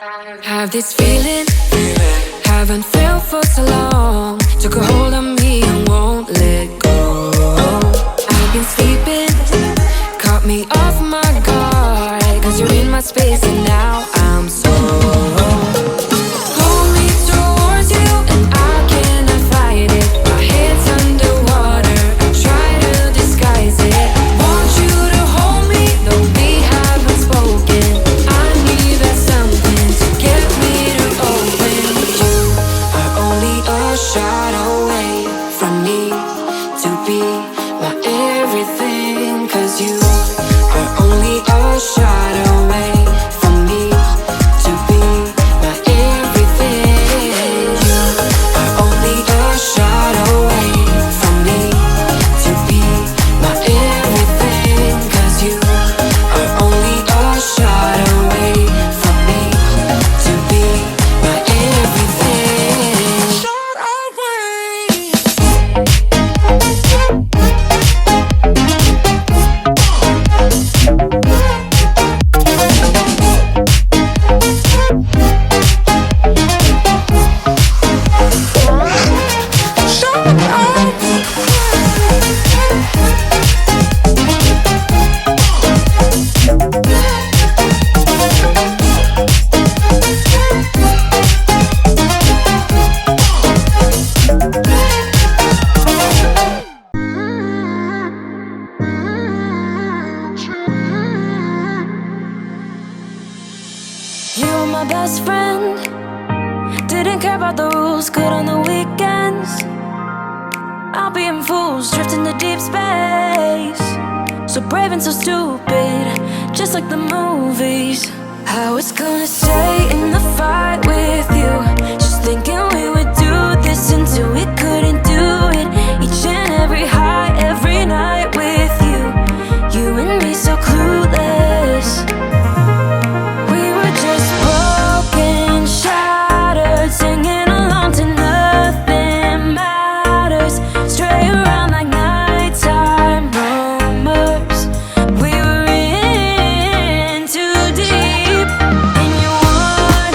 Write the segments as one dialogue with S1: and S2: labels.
S1: Have this feeling, haven't felt for so long. Took a hold of me and won't let go. I've been sleeping, caught me off my guard. Cause you're in my space and now I'm so pull me towards you and I cannot fight it. My head's underwater, I try to disguise it. Want you to hold me, though we haven't spoken. I need that something to get me to open. You are only a shot away from me to be my everything. Cause you are only a shot away from me to be my everything. You are only a shot away from me to be my everything. Cause you are only a shot away from me to be my everything. Shot away. You were my best friend, didn't care about the rules, good on the weekends. I'll be in fools, drifting to deep space. So brave and so stupid, just like the movies. I was gonna stay in the fight with you, just thinking we would do this until we couldn't do it. Each and every high, every night with you. You and me so clueless. We were just broken, shattered, singing along to nothing matters. Stray around like nighttime rumors. We were in too deep, and you wanted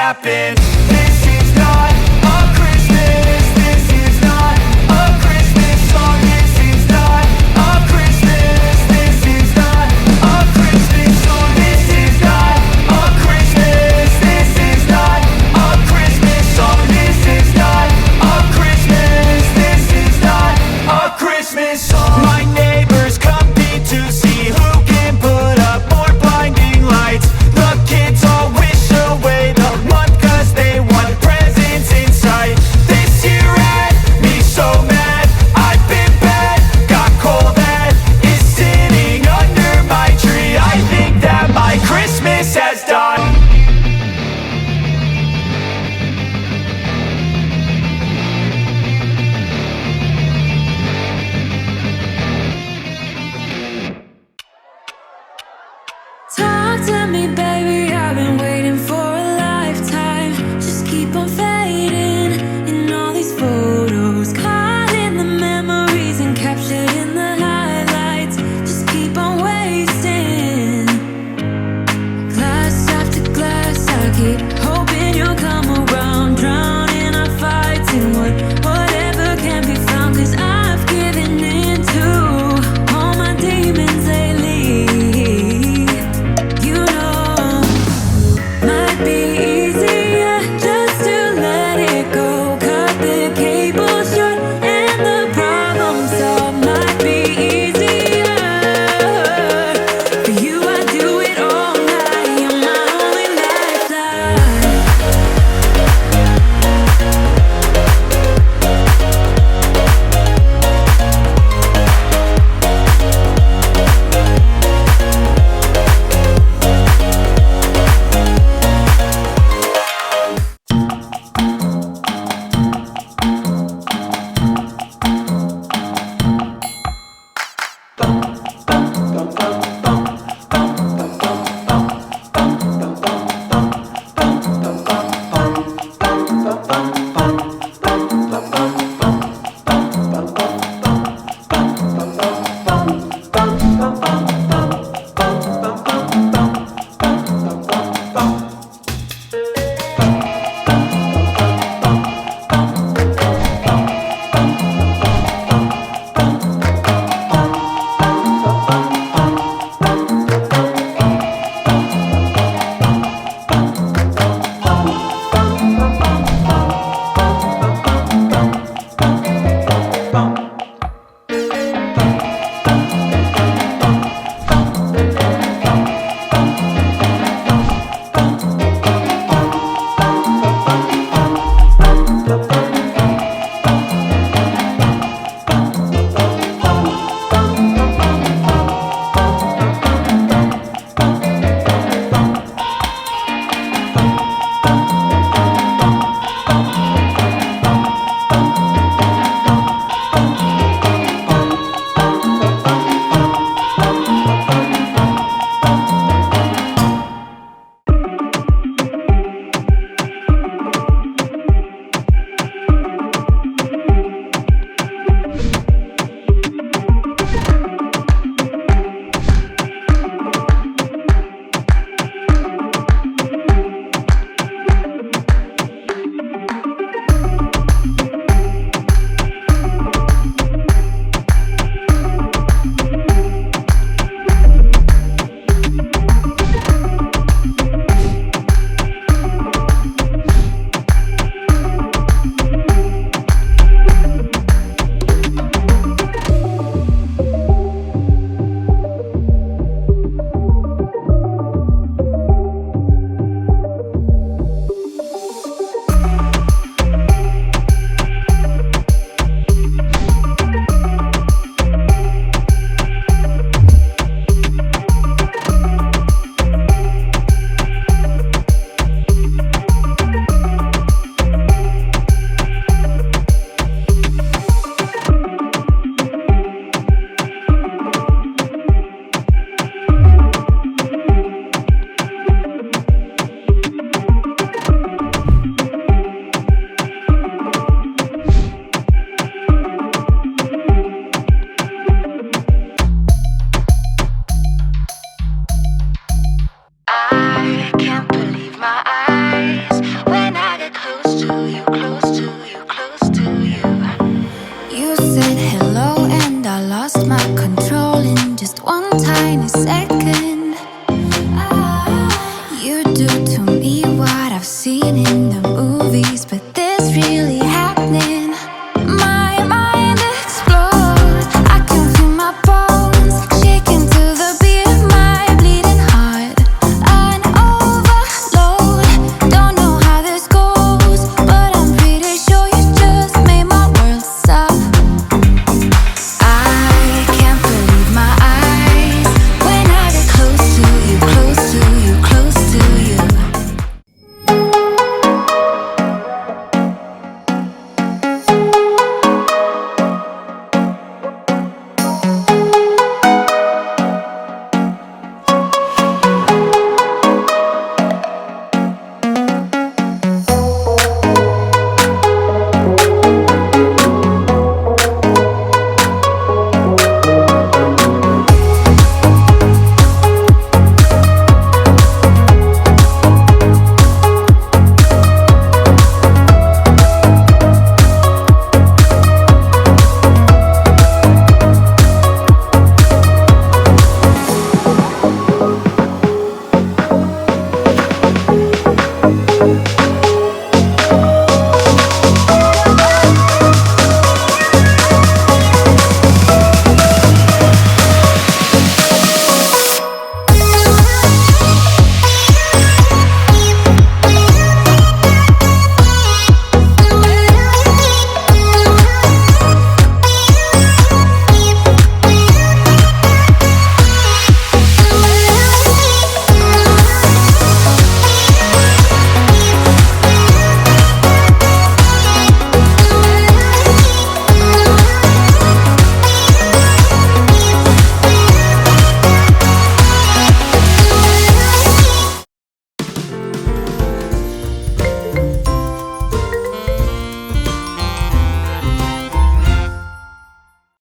S2: happen. This is not a Christmas. This is not a Christmas song. This is not a Christmas. This is not a Christmas song. This is not a Christmas. This is not a Christmas song. This is not a Christmas. This is not a Christmas song. My neighbors compete to see who can put up more blinding lights. The kids all wish away the month 'cause they want presents in sight. This year had me so mad. I've been bad, got coal that is sitting under my tree. I think that my Christmas has died.
S1: Talk to me, baby, I've been waiting for a lifetime. Just keep on fading in all these photos, caught in the memories and captured in the highlights. Just keep on wasting glass after glass. I keep hoping you'll come around, drown in our fights and whatever can be found. 'Cause I've given in to all my demons lately. You know I've seen in